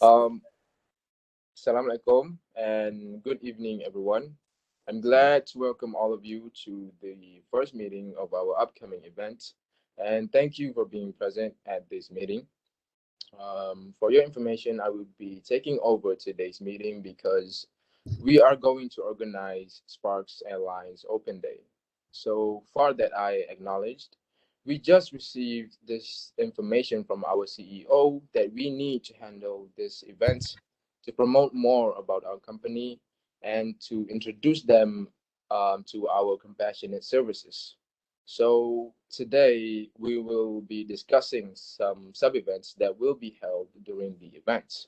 Um, Assalamu alaikum and good evening, everyone. I'm glad to welcome all of you to the first meeting of our upcoming event, and thank you for being present at this meeting. For your information, I will be taking over today's meeting because we are going to organize Sparks Airlines Open Day. So far that I acknowledged, we just received this information from our CEO that we need to handle this event to promote more about our company and to introduce them to our compassionate services. So today we will be discussing some sub-events that will be held during the event.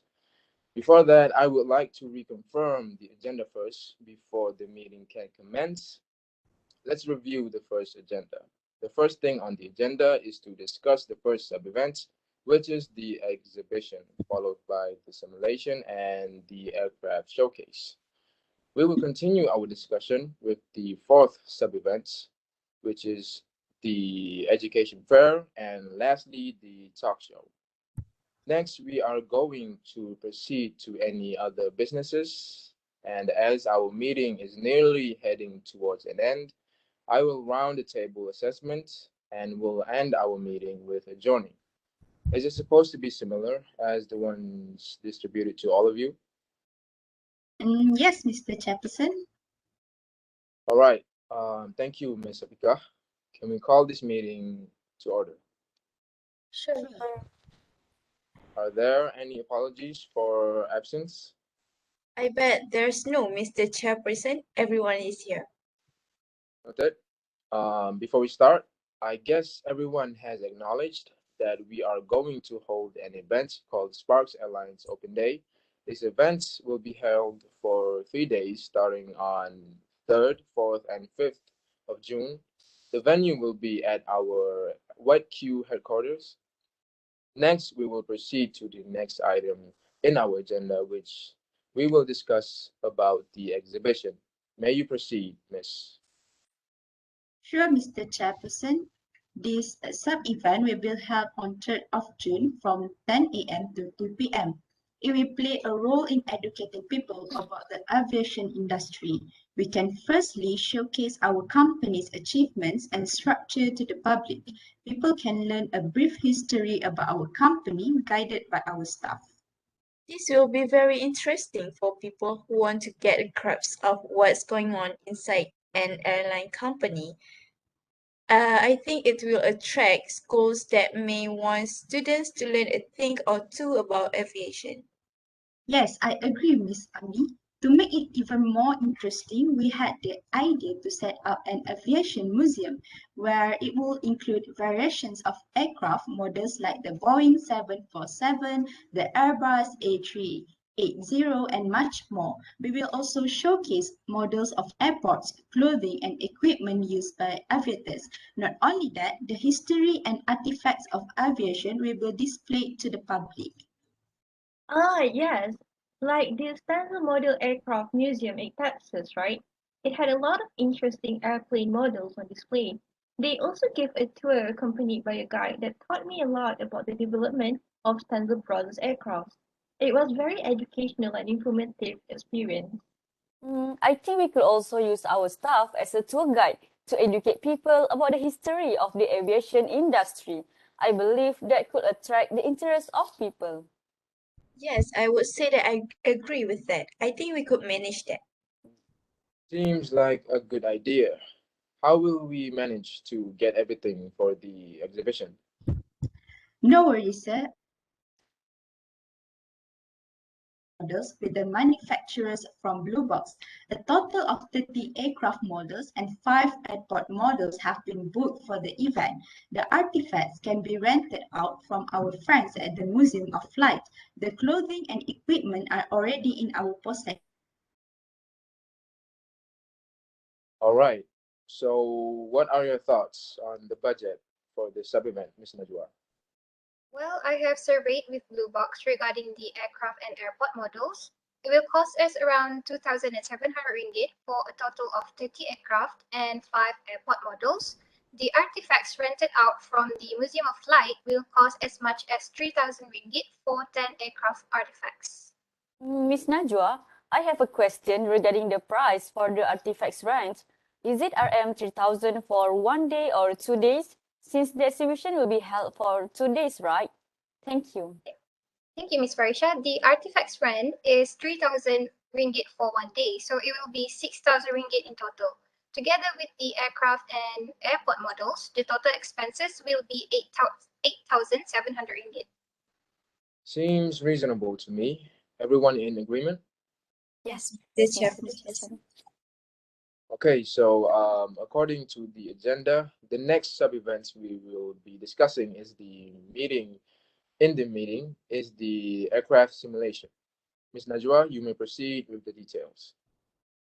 Before that, I would like to reconfirm the agenda first before the meeting can commence. Let's review the first agenda. The first thing on the agenda is to discuss the first sub-event, which is the exhibition, followed by the simulation and the aircraft showcase. We will continue our discussion with the fourth sub-event, which is the education fair, and lastly, the talk show. Next, we are going to proceed to any other businesses. And as our meeting is nearly heading towards an end, I will round the table assessment and will end our meeting with adjourning. Is it supposed to be similar as the ones distributed to all of you? Yes, Mr. Chairperson. All right. Thank you, Ms. Apika. Can we call this meeting to order? Sure. Are there any apologies for absence? I bet there's no Mr. Chairperson. Everyone is here. Noted. Before we start, I guess everyone has acknowledged that we are going to hold an event called Sparks Airlines Open Day. This event will be held for 3 days, starting on 3rd, 4th, and 5th of June. The venue will be at our White Q headquarters. Next, we will proceed to the next item in our agenda, which we will discuss about the exhibition. May you proceed, Miss. Sure, Mr. Chairperson. This sub-event will be held on 3rd of June from 10 a.m. to 2 p.m. It will play a role in educating people about the aviation industry. We can firstly showcase our company's achievements and structure to the public. People can learn a brief history about our company guided by our staff. This will be very interesting for people who want to get a grasp of what's going on inside an airline company. I think it will attract schools that may want students to learn a thing or two about aviation. Yes, I agree, Miss Ami. To make it even more interesting, we had the idea to set up an aviation museum where it will include variations of aircraft models like the Boeing 747, the Airbus A380, and much more. We will also showcase models of airports, clothing, and equipment used by aviators. Not only that, the history and artifacts of aviation will be displayed to the public. Ah, yes, like the Stanley Model Aircraft Museum in Texas, right? It had a lot of interesting airplane models on display. They also gave a tour accompanied by a guide that taught me a lot about the development of Stanley Brothers aircraft. It was very educational and informative experience. I think we could also use our staff as a tour guide to educate people about the history of the aviation industry. I believe that could attract the interest of people. Yes, I would say that I agree with that. I think we could manage that. Seems like a good idea. How will we manage to get everything for the exhibition? No worries, sir. Models with the manufacturers from Blue Box. A total of 30 aircraft models and 5 airport models have been booked for the event. The artifacts can be rented out from our friends at the Museum of Flight. The clothing and equipment are already in our possession. All right. So, what are your thoughts on the budget for the sub-event, Ms. Najwa? Well, I have surveyed with Blue Box regarding the aircraft and airport models. It will cost us around 2,700 ringgit for a total of 30 aircraft and 5 airport models. the artifacts rented out from the Museum of Flight will cost as much as 3,000 ringgit for 10 aircraft artifacts. Miss Najwa, I have a question regarding the price for the artifacts rent. Is it RM 3,000 for 1 day or 2 days? Since the exhibition will be held for 2 days, right? Thank you. Thank you, Ms. Farisha. The artifacts rent is 3,000 ringgit for 1 day, so it will be 6,000 ringgit in total. Together with the aircraft and airport models, the total expenses will be 8,700 ringgit. Seems reasonable to me. Everyone in agreement? Yes, Mr. yes, Chairperson. Okay, so according to the agenda, the next sub-events we will be discussing is the meeting. In the meeting is the aircraft simulation. Ms. Najwa, you may proceed with the details.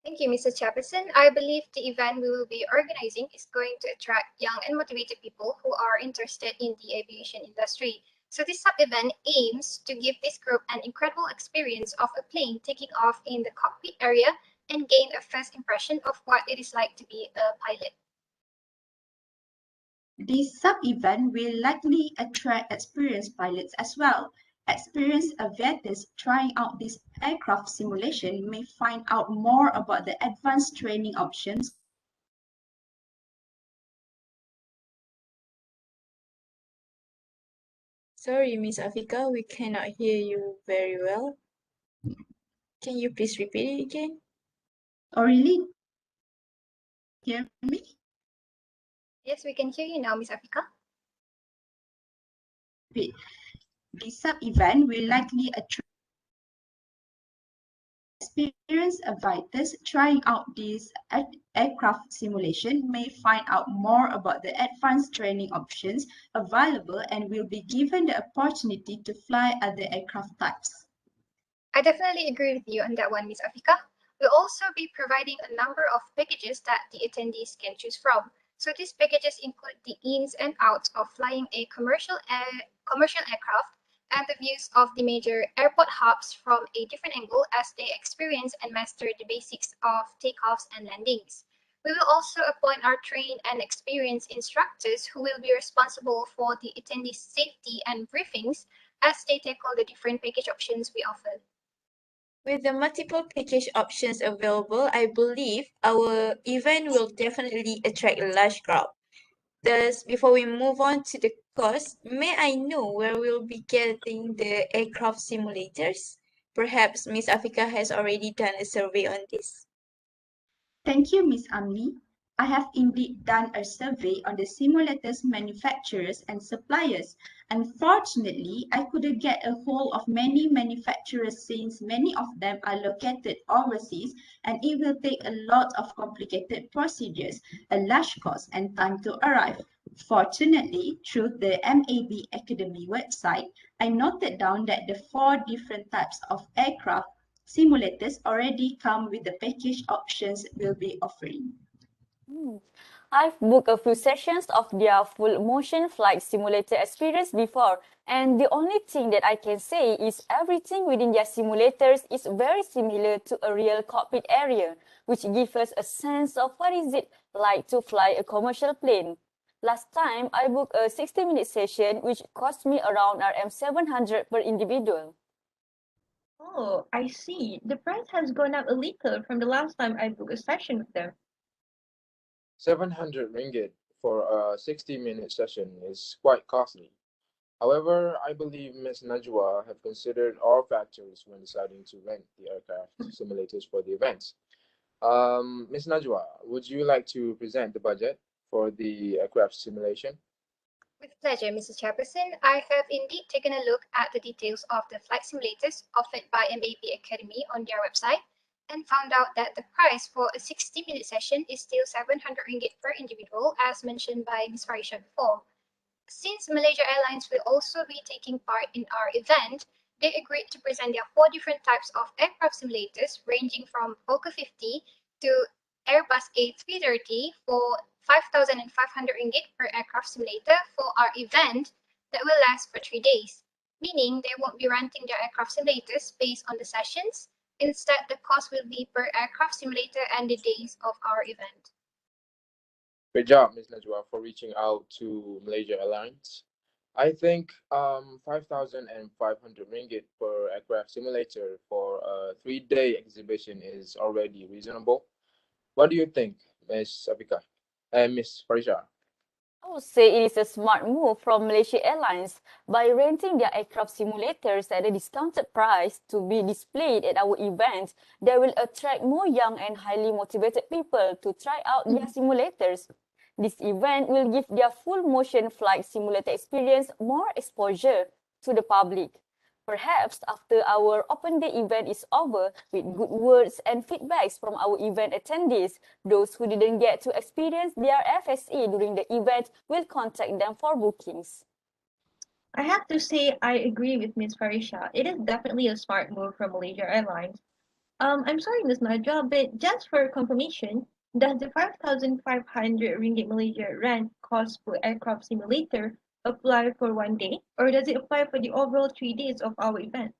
Thank you, Mr. Chairperson. I believe the event we will be organizing is going to attract young and motivated people who are interested in the aviation industry. So this sub-event aims to give this group an incredible experience of a plane taking off in the cockpit area and gain a first impression of what it is like to be a pilot. This sub-event will likely attract experienced pilots as well. Experienced aviators trying out this aircraft simulation may find out more about the advanced training options. Sorry, Miss Afika, we cannot hear you very well. Can you please repeat it again? Oh, really? Hear me? Yes, we can hear you now, Ms. Afika. This sub-event will likely attract experienced aviators trying out this aircraft simulation may find out more about the advanced training options available and will be given the opportunity to fly other aircraft types. I definitely agree with you on that one, Ms. Afika. We'll also be providing a number of packages that the attendees can choose from. So these packages include the ins and outs of flying a commercial aircraft and the views of the major airport hubs from a different angle as they experience and master the basics of takeoffs and landings. We will also appoint our trained and experienced instructors who will be responsible for the attendees' safety and briefings as they tackle the different package options we offer. With the multiple package options available, I believe our event will definitely attract a large crowd. Thus, before we move on to the cost, may I know where we'll be getting the aircraft simulators? Perhaps Miss Afika has already done a survey on this. Thank you, Ms. Amni. I have indeed done a survey on the simulators manufacturers and suppliers. Unfortunately, I couldn't get a hold of many manufacturers since many of them are located overseas and it will take a lot of complicated procedures, a large cost and time to arrive. Fortunately, through the MAB Academy website, I noted down that the 4 different types of aircraft simulators already come with the package options we'll be offering. I've booked a few sessions of their full motion flight simulator experience before, and the only thing that I can say is everything within their simulators is very similar to a real cockpit area, which gives us a sense of what is it like to fly a commercial plane. Last time, I booked a 60-minute session, which cost me around RM 700 per individual. Oh, I see. The price has gone up a little from the last time I booked a session with them. 700 ringgit for a 60-minute session is quite costly. However, I believe Ms. Najwa have considered all factors when deciding to rent the aircraft simulators for the events. Ms. Najwa, would you like to present the budget for the aircraft simulation? With pleasure, Mr. Chairperson. I have indeed taken a look at the details of the flight simulators offered by MAB Academy on their website and found out that the price for a 60-minute session is still 700 ringgit per individual, as mentioned by Ms. Farisha before. Since Malaysia Airlines will also be taking part in our event, they agreed to present their 4 different types of aircraft simulators ranging from Fokker 50 to Airbus A330 for 5,500 ringgit per aircraft simulator for our event that will last for 3 days, meaning they won't be renting their aircraft simulators based on the sessions. Instead, the cost will be per aircraft simulator and the days of our event. Great job, Ms. Najwa, for reaching out to Malaysia Airlines. I think 5,500 ringgit per aircraft simulator for a 3-day exhibition is already reasonable. What do you think, Ms. Abika and Ms. Farisha? I would say it is a smart move from Malaysia Airlines by renting their aircraft simulators at a discounted price to be displayed at our event. They will attract more young and highly motivated people to try out their simulators. This event will give their full motion flight simulator experience more exposure to the public. Perhaps after our open day event is over, with good words and feedbacks from our event attendees, those who didn't get to experience their FSE during the event will contact them for bookings. I have to say I agree with Ms. Farisha. It is definitely a smart move from Malaysia Airlines. I'm sorry, Ms. Najwa, but just for confirmation, does the 5,500 ringgit Malaysia rent cost per aircraft simulator apply for 1 day, or does it apply for the overall 3 days of our event?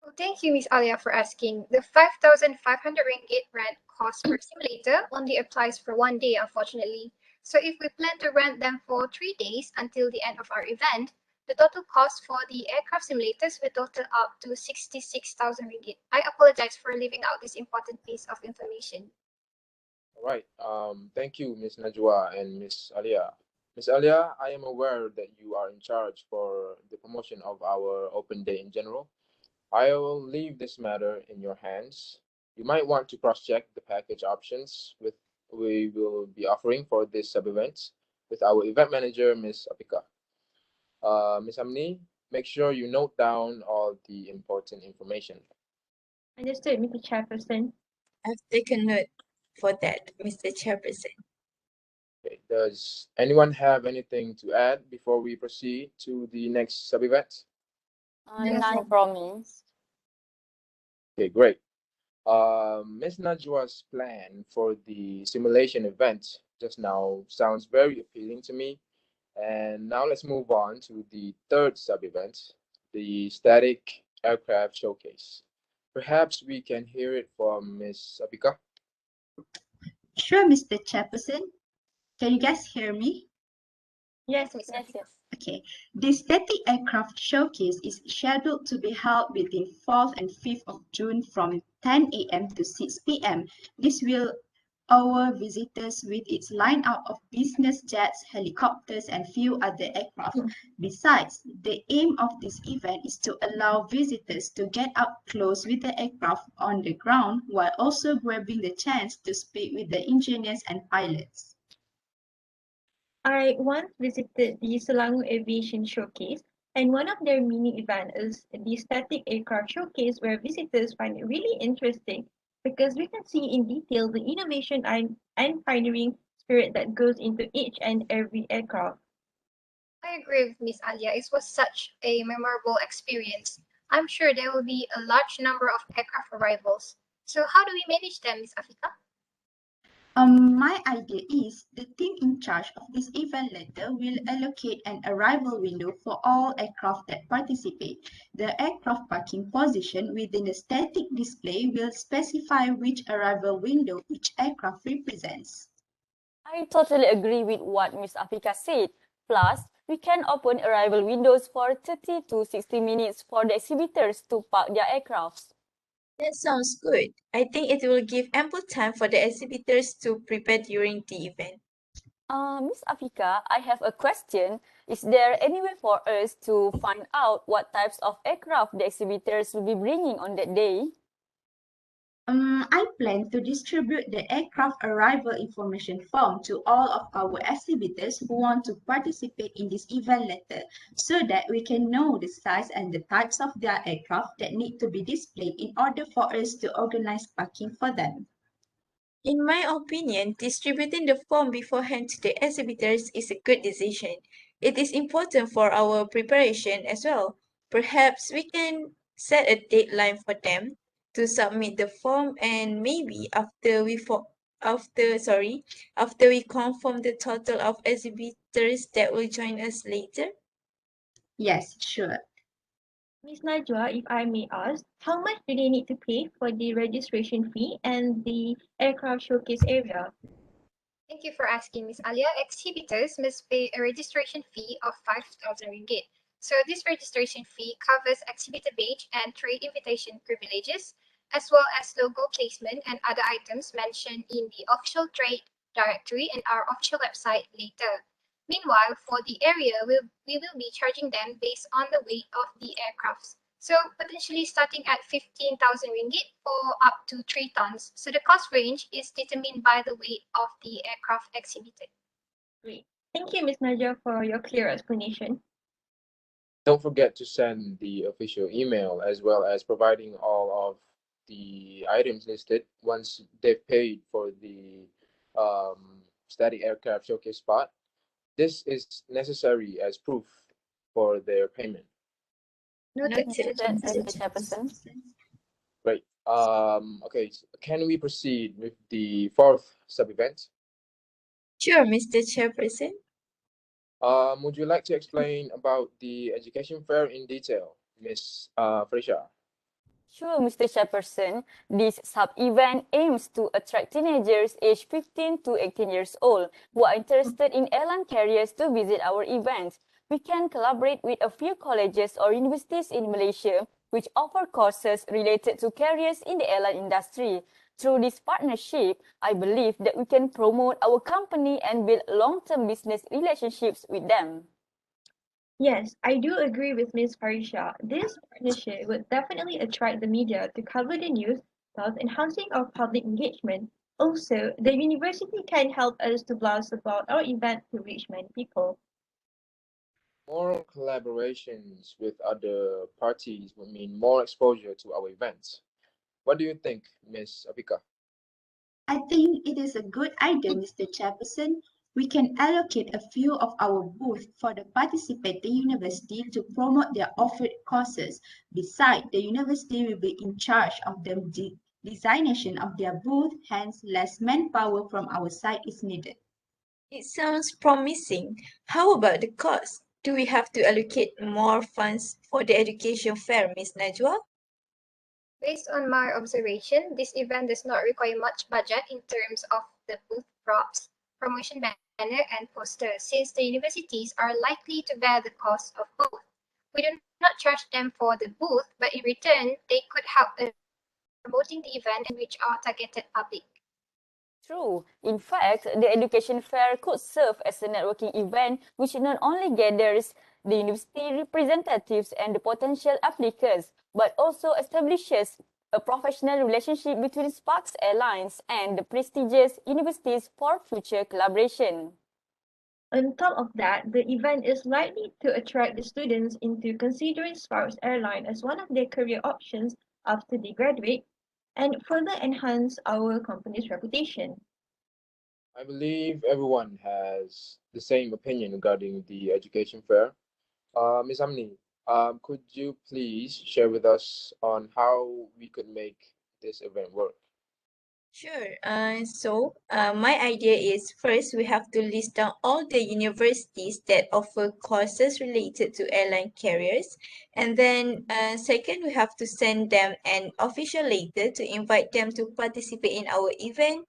Well, thank you, Miss Alia, for asking. The 5,500 ringgit rent cost per simulator only applies for 1 day, unfortunately. So if we plan to rent them for 3 days until the end of our event, the total cost for the aircraft simulators will total up to 66,000 ringgit. I apologize for leaving out this important piece of information. All right. Thank you, Ms. Najwa and Ms. Alia. Ms. Alia, I am aware that you are in charge for the promotion of our open day in general. I will leave this matter in your hands. You might want to cross-check the package options we will be offering for this sub-event with our event manager, Ms. Apika. Ms. Amni, make sure you note down all the important information. Understood, Mr. Chairperson. I've taken note for that, Mr. Chairperson. Okay. Does anyone have anything to add before we proceed to the next sub-event? None from me. Okay, great. Ms. Najwa's plan for the simulation event just now sounds very appealing to me. And now let's move on to the third sub-event, the static aircraft showcase. Perhaps we can hear it from Ms. Abika. Sure, Mr. Chairperson. Can you guys hear me? Yes, Miss Yes, Apika. yes. Okay. The Static Aircraft Showcase is scheduled to be held between 4th and 5th of June from 10 a.m. to 6 p.m. This will our visitors with its lineup of business jets, helicopters, and few other aircraft. Besides, the aim of this event is to allow visitors to get up close with the aircraft on the ground while also grabbing the chance to speak with the engineers and pilots. I once visited the Selangor Aviation Showcase, and one of their mini events is the Static Aircraft Showcase, where visitors find it really interesting because we can see in detail the innovation and pioneering spirit that goes into each and every aircraft. I agree with Miss Alia. It was such a memorable experience. I'm sure there will be a large number of aircraft arrivals. So how do we manage them, Miss Afika? My idea is the team in charge of this event letter will allocate an arrival window for all aircraft that participate. The aircraft parking position within the static display will specify which arrival window each aircraft represents. I totally agree with what Ms. Afika said. Plus, we can open arrival windows for 30 to 60 minutes for the exhibitors to park their aircrafts. That sounds good. I think it will give ample time for the exhibitors to prepare during the event. Ms. Afika, I have a question. Is there any way for us to find out what types of aircraft the exhibitors will be bringing on that day? I plan to distribute the aircraft arrival information form to all of our exhibitors who want to participate in this event letter so that we can know the size and the types of their aircraft that need to be displayed in order for us to organize parking for them. In my opinion, distributing the form beforehand to the exhibitors is a good decision. It is important for our preparation as well. Perhaps we can set a deadline for them to submit the form, and maybe after we confirm the total of exhibitors that will join us later. Yes, sure. Ms. Najwa, if I may ask, how much do they need to pay for the registration fee and the aircraft showcase area? Thank you for asking, Ms. Alia. Exhibitors must pay a registration fee of 5,000 ringgit. So this registration fee covers exhibitor badge and trade invitation privileges, as well as logo placement and other items mentioned in the official trade directory and our official website later. Meanwhile, for the area, we will be charging them based on the weight of the aircrafts. So potentially starting at 15,000 ringgit or up to 3 tons. So the cost range is determined by the weight of the aircraft exhibited. Great. Thank you, Ms. Nadia, for your clear explanation. Don't forget to send the official email as well as providing all of the items listed once they've paid for the static aircraft showcase spot. This is necessary as proof for their payment. Noted. Noted. Mr. Chairperson. Great. Okay, can we proceed with the fourth sub-event? Sure, Mr. Chairperson. Would you like to explain about the education fair in detail, Miss Frisha? Sure, Mr. Chairperson. This sub-event aims to attract teenagers aged 15 to 18 years old who are interested in airline carriers to visit our event. We can collaborate with a few colleges or universities in Malaysia which offer courses related to careers in the airline industry. Through this partnership, I believe that we can promote our company and build long-term business relationships with them. Yes, I do agree with Ms. Farisha. This partnership would definitely attract the media to cover the news, thus enhancing our public engagement. Also, the university can help us to blast about our event to reach many people. More collaborations with other parties would mean more exposure to our events. What do you think, Miss Afika? I think it is a good idea, Mr. Chairperson. We can allocate a few of our booths for the participating university to promote their offered courses. Besides, the university will be in charge of the designation of their booth, hence less manpower from our side is needed. It sounds promising. How about the cost? Do we have to allocate more funds for the education fair, Miss Najwa? Based on my observation, this event does not require much budget in terms of the booth props, promotion banner, and posters, since the universities are likely to bear the cost of both. We do not charge them for the booth, but in return, they could help us promoting the event and reach our targeted public. True. In fact, the education fair could serve as a networking event which not only gathers the university representatives and the potential applicants, but also establishes a professional relationship between Sparks Airlines and the prestigious universities for future collaboration. On top of that, the event is likely to attract the students into considering Sparks Airline as one of their career options after they graduate and further enhance our company's reputation. I believe everyone has the same opinion regarding the education fair. Ms. Amni, could you please share with us on how we could make this event work? Sure. My idea is first we have to list down all the universities that offer courses related to airline carriers. And then second, we have to send them an official letter to invite them to participate in our event.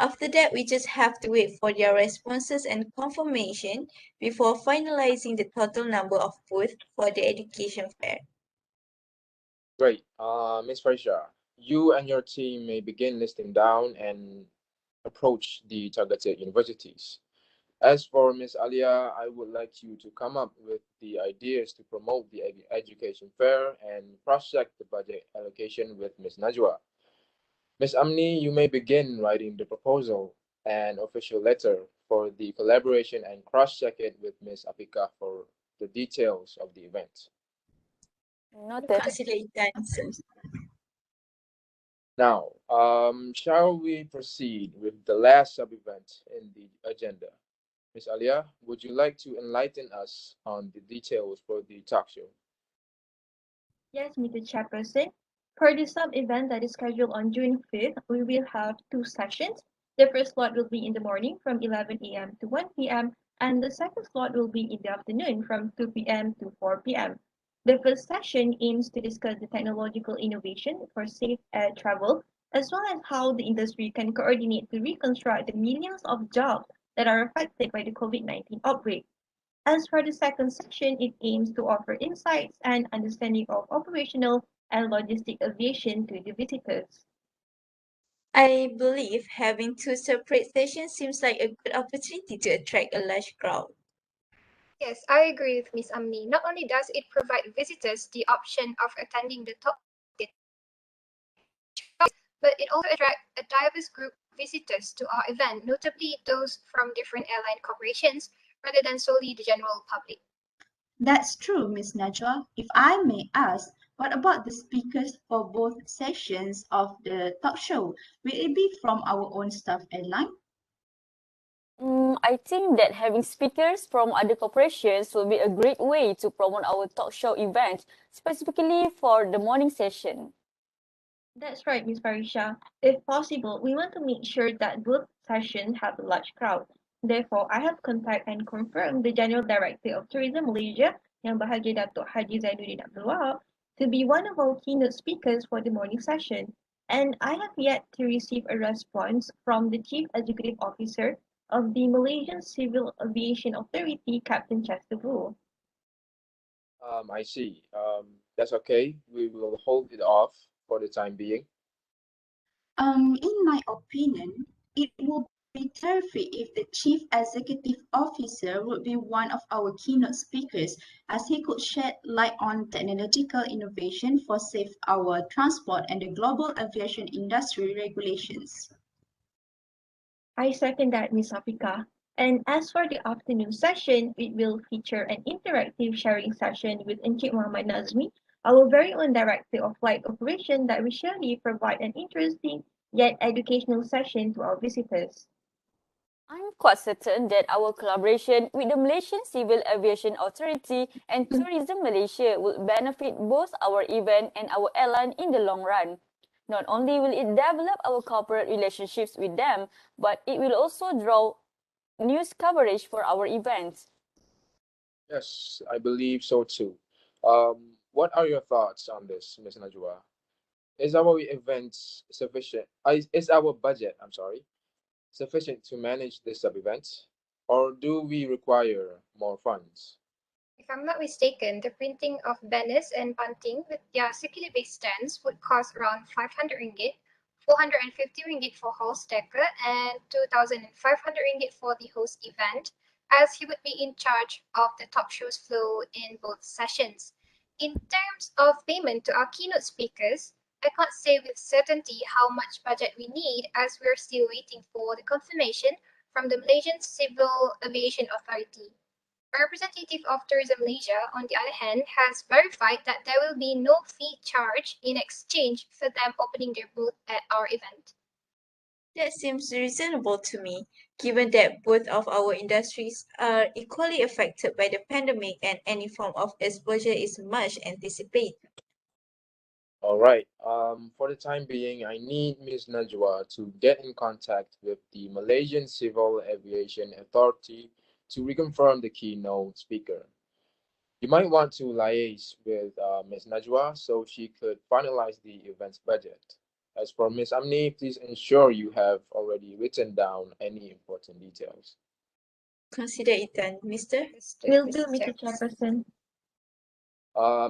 After that, we just have to wait for their responses and confirmation before finalizing the total number of booths for the education fair. Great. Ms. Farisha, you and your team may begin listing down and approach the targeted universities. As for Ms. Alia, I would like you to come up with the ideas to promote the education fair and cross-check the budget allocation with Ms. Najwa. Ms. Amni, you may begin writing the proposal and official letter for the collaboration and cross-check it with Ms. Afika for the details of the event. Noted. Consider sir. Now, shall we proceed with the last sub-event in the agenda? Ms. Alia, would you like to enlighten us on the details for the talk show? Yes, Mr. Chairperson. For the sub-event that is scheduled on June 5th, we will have two sessions. The first slot will be in the morning from 11 a.m. to 1 p.m. and the second slot will be in the afternoon from 2 p.m. to 4 p.m. The first session aims to discuss the technological innovation for safe air travel as well as how the industry can coordinate to reconstruct the millions of jobs that are affected by the COVID-19 outbreak. As for the second section, it aims to offer insights and understanding of operational and logistic aviation to the visitors. I believe having two separate sessions seems like a good opportunity to attract a large crowd. Yes, I agree with Miss Amni. Not only does it provide visitors the option of attending the top but it also attracts a diverse group of visitors to our event, notably those from different airline corporations rather than solely the general public. That's true, Miss Najwa. If I may ask, what about the speakers for both sessions of the talk show? Will it be from our own staff airline? I think that having speakers from other corporations will be a great way to promote our talk show event, specifically for the morning session. That's right, Ms. Farisha. If possible, we want to make sure that both sessions have a large crowd. Therefore, I have contacted and confirmed the General Director of Tourism Malaysia, Yang Bahagia Datuk Haji Zainuddin Abdul Wahab, to be one of our keynote speakers for the morning session. And I have yet to receive a response from the Chief Executive Officer of the Malaysian Civil Aviation Authority, Captain Chester Wu. I see. That's okay. We will hold it off for the time being. In my opinion, it would be terrific if the Chief Executive Officer would be one of our keynote speakers, as he could shed light on technological innovation for safe our transport and the global aviation industry regulations. I second that, Ms. Afika. And as for the afternoon session, it will feature an interactive sharing session with Encik Muhammad Nazmi, our very own Director of Flight Operation, that will surely provide an interesting yet educational session to our visitors. I'm quite certain that our collaboration with the Malaysian Civil Aviation Authority and Tourism Malaysia will benefit both our event and our airline in the long run. Not only will it develop our corporate relationships with them, but it will also draw news coverage for our events. Yes, I believe so too. What are your thoughts on this, Ms. Najwa? Is our event sufficient? Is our budget, I'm sorry, sufficient to manage this sub-event, or do we require more funds? If I'm not mistaken, the printing of banners and bunting with their circular base stands would cost around 500 ringgit, 450 ringgit for hall stacker, and 2,500 ringgit for the host event, as he would be in charge of the top show's flow in both sessions. In terms of payment to our keynote speakers, I can't say with certainty how much budget we need, as we're still waiting for the confirmation from the Malaysian Civil Aviation Authority. A representative of Tourism Malaysia, on the other hand, has verified that there will be no fee charged in exchange for them opening their booth at our event. That seems reasonable to me, given that both of our industries are equally affected by the pandemic and any form of exposure is much anticipated. All right. For the time being, I need Ms. Najwa to get in contact with the Malaysian Civil Aviation Authority to reconfirm the keynote speaker. You might want to liaise with Ms. Najwa so she could finalize the event's budget. As for Ms. Amni, please ensure you have already written down any important details. Consider it done, Mister. Will do, Mr. Chairperson.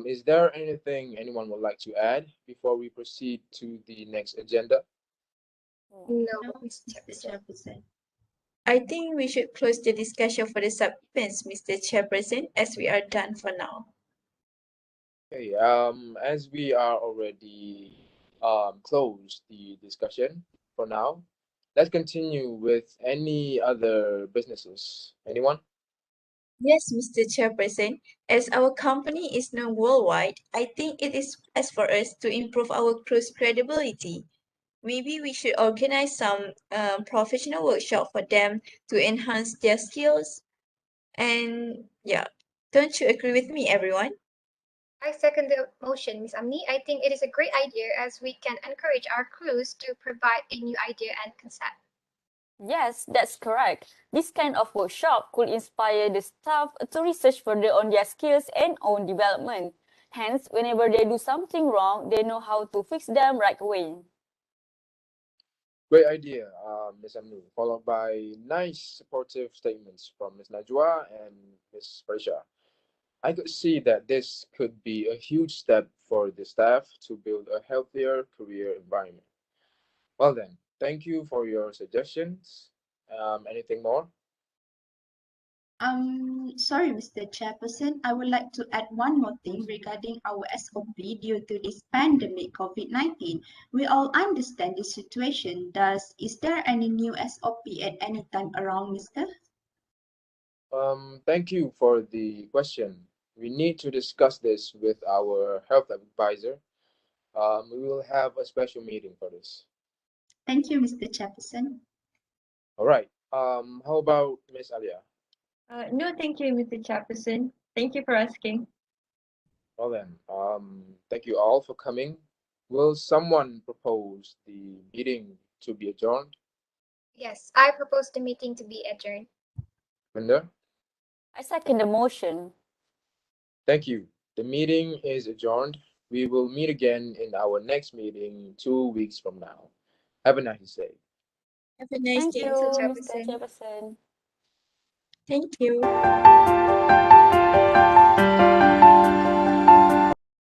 Is there anything anyone would like to add before we proceed to the next agenda? No, No, Mr. Mr. Chairperson. Chairperson. I think we should close the discussion for the sub-events, Mr. Chairperson, as we are done for now. Okay, as we are already closed the discussion for now, let's continue with any other businesses. Anyone? Yes, Mr. Chairperson, as our company is known worldwide, I think it is best for us to improve our crew's credibility. Maybe we should organize some professional workshop for them to enhance their skills. And yeah, don't you agree with me, everyone? I second the motion, Ms. Amni. I think it is a great idea as we can encourage our crews to provide a new idea and concept. Yes, that's correct. This kind of workshop could inspire the staff to research further on their skills and own development. Hence, whenever they do something wrong, they know how to fix them right away. Great idea, Ms. Amnu, followed by nice supportive statements from Ms. Najwa and Ms. Farisha. I could see that this could be a huge step for the staff to build a healthier career environment. Well then, thank you for your suggestions. Anything more? Sorry, Mr. Chairperson. I would like to add one more thing regarding our SOP due to this pandemic COVID-19. We all understand the situation. Is there any new SOP at any time around, Mr.? Thank you for the question. We need to discuss this with our health advisor. We will have a special meeting for this. Thank you, Mr. Chairperson. All right. How about Miss Alia? No, thank you, Mr. Chairperson. Thank you for asking. Well then, thank you all for coming. Will someone propose the meeting to be adjourned? Yes, I propose the meeting to be adjourned. Linda? I second the motion. Thank you. The meeting is adjourned. We will meet again in our next meeting 2 weeks from now. Have a nice day. Have a nice Thank day. you, Mr. Mr. Chairperson. Chairperson. Thank you.